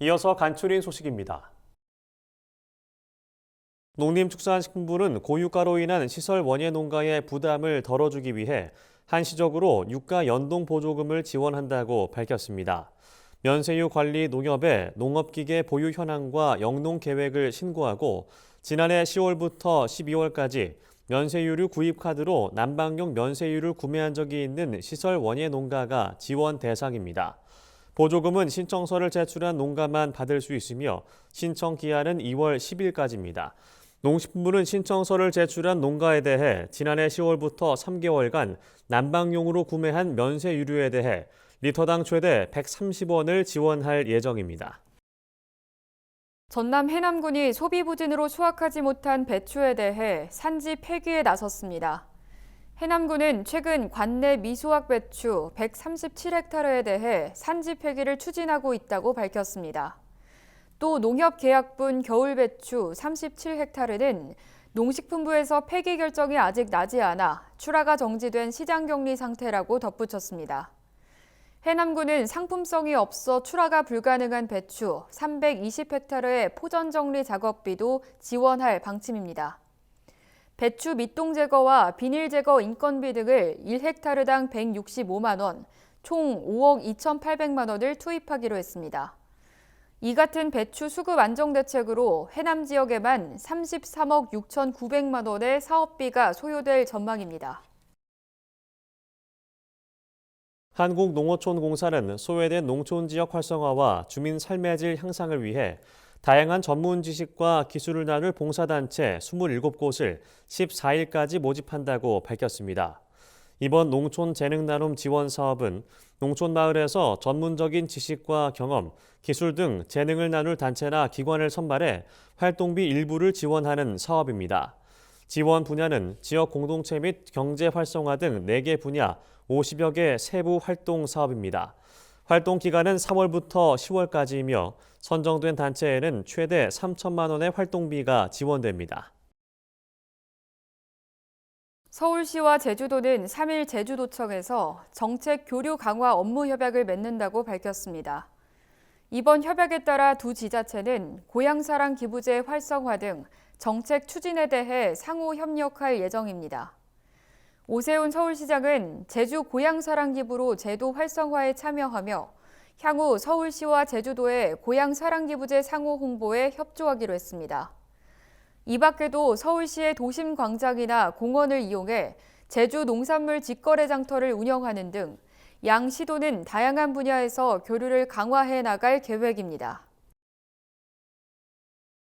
이어서 간추린 소식입니다. 농림축산식품부는 고유가로 인한 시설 원예 농가의 부담을 덜어주기 위해 한시적으로 유가 연동 보조금을 지원한다고 밝혔습니다. 면세유 관리 농협에 농업기계 보유 현황과 영농 계획을 신고하고 지난해 10월부터 12월까지 면세유류 구입 카드로 난방용 면세유를 구매한 적이 있는 시설 원예 농가가 지원 대상입니다. 보조금은 신청서를 제출한 농가만 받을 수 있으며 신청 기한은 2월 10일까지입니다. 농식품부는 신청서를 제출한 농가에 대해 지난해 10월부터 3개월간 난방용으로 구매한 면세유류에 대해 리터당 최대 130원을 지원할 예정입니다. 전남 해남군이 소비 부진으로 수확하지 못한 배추에 대해 산지 폐기에 나섰습니다. 해남군은 최근 관내 미수확 배추 137헥타르에 대해 산지 폐기를 추진하고 있다고 밝혔습니다. 또 농협 계약분 겨울 배추 37헥타르는 농식품부에서 폐기 결정이 아직 나지 않아 출하가 정지된 시장 격리 상태라고 덧붙였습니다. 해남군은 상품성이 없어 출하가 불가능한 배추 320헥타르의 포전 정리 작업비도 지원할 방침입니다. 배추 밑동 제거와 비닐 제거 인건비 등을 1헥타르당 165만 원, 총 5억 2,800만 원을 투입하기로 했습니다. 이 같은 배추 수급 안정 대책으로 해남 지역에만 33억 6,900만 원의 사업비가 소요될 전망입니다. 한국농어촌공사는 소외된 농촌 지역 활성화와 주민 삶의 질 향상을 위해 다양한 전문 지식과 기술을 나눌 봉사단체 27곳을 14일까지 모집한다고 밝혔습니다. 이번 농촌 재능 나눔 지원 사업은 농촌 마을에서 전문적인 지식과 경험, 기술 등 재능을 나눌 단체나 기관을 선발해 활동비 일부를 지원하는 사업입니다. 지원 분야는 지역 공동체 및 경제 활성화 등 4개 분야 50여 개 세부 활동 사업입니다. 활동 기간은 3월부터 10월까지이며 선정된 단체에는 최대 3천만 원의 활동비가 지원됩니다. 서울시와 제주도는 3일 제주도청에서 정책 교류 강화 업무 협약을 맺는다고 밝혔습니다. 이번 협약에 따라 두 지자체는 고향사랑 기부제 활성화 등 정책 추진에 대해 상호 협력할 예정입니다. 오세훈 서울시장은 제주 고향사랑 기부로 제도 활성화에 참여하며 향후 서울시와 제주도의 고향사랑 기부제 상호 홍보에 협조하기로 했습니다. 이 밖에도 서울시의 도심 광장이나 공원을 이용해 제주 농산물 직거래 장터를 운영하는 등 양 시도는 다양한 분야에서 교류를 강화해 나갈 계획입니다.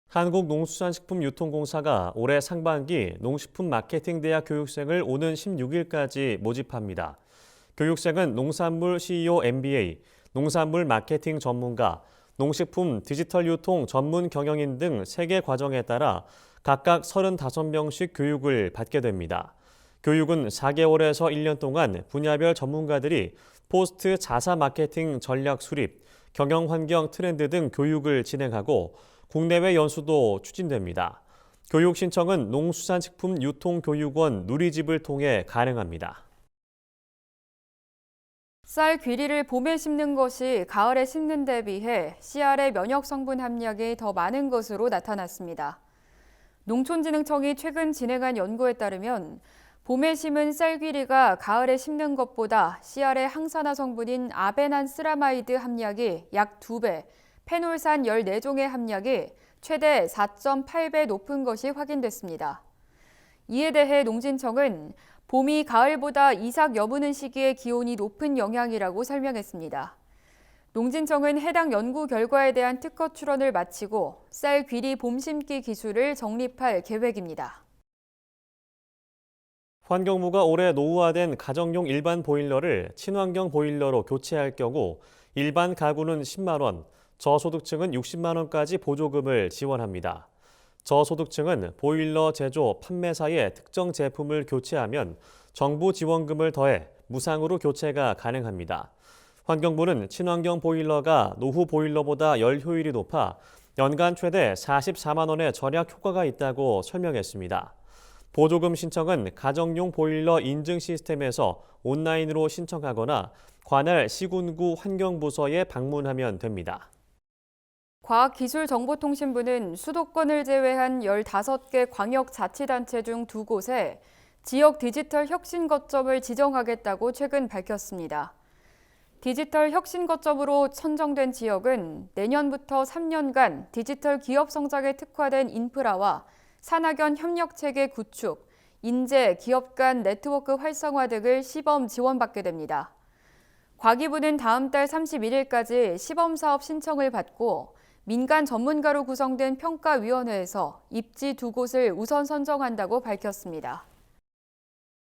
한국농수산식품유통공사가 올해 상반기 농식품 마케팅 대학 교육생을 오는 16일까지 모집합니다. 교육생은 농산물 CEO MBA, 농산물 마케팅 전문가, 농식품 디지털 유통 전문 경영인 등 3개 과정에 따라 각각 35명씩 교육을 받게 됩니다. 교육은 4개월에서 1년 동안 분야별 전문가들이 포스트 자사 마케팅 전략 수립, 경영 환경 트렌드 등 교육을 진행하고 국내외 연수도 추진됩니다. 교육 신청은 농수산식품유통교육원 누리집을 통해 가능합니다. 쌀 귀리를 봄에 심는 것이 가을에 심는 데 비해 씨알의 면역 성분 함량이 더 많은 것으로 나타났습니다. 농촌진흥청이 최근 진행한 연구에 따르면 봄에 심은 쌀 귀리가 가을에 심는 것보다 씨알의 항산화 성분인 아베난스라마이드 함량이 약 2배, 페놀산 14종의 함량이 최대 4.8배 높은 것이 확인됐습니다. 이에 대해 농진청은 봄이 가을보다 이삭 여무는 시기에 기온이 높은 영향이라고 설명했습니다. 농진청은 해당 연구 결과에 대한 특허 출원을 마치고 쌀 귀리 봄 심기 기술을 정립할 계획입니다. 환경부가 올해 노후화된 가정용 일반 보일러를 친환경 보일러로 교체할 경우 일반 가구는 10만 원, 저소득층은 60만 원까지 보조금을 지원합니다. 저소득층은 보일러 제조, 판매사의 특정 제품을 교체하면 정부 지원금을 더해 무상으로 교체가 가능합니다. 환경부는 친환경 보일러가 노후 보일러보다 열 효율이 높아 연간 최대 44만 원의 절약 효과가 있다고 설명했습니다. 보조금 신청은 가정용 보일러 인증 시스템에서 온라인으로 신청하거나 관할 시군구 환경부서에 방문하면 됩니다. 과학기술정보통신부는 수도권을 제외한 15개 광역자치단체 중 2곳에 지역 디지털 혁신 거점을 지정하겠다고 최근 밝혔습니다. 디지털 혁신 거점으로 선정된 지역은 내년부터 3년간 디지털 기업 성장에 특화된 인프라와 산학연 협력체계 구축, 인재, 기업 간 네트워크 활성화 등을 시범 지원받게 됩니다. 과기부는 다음 달 31일까지 시범사업 신청을 받고 민간 전문가로 구성된 평가위원회에서 입지 2곳을 우선 선정한다고 밝혔습니다.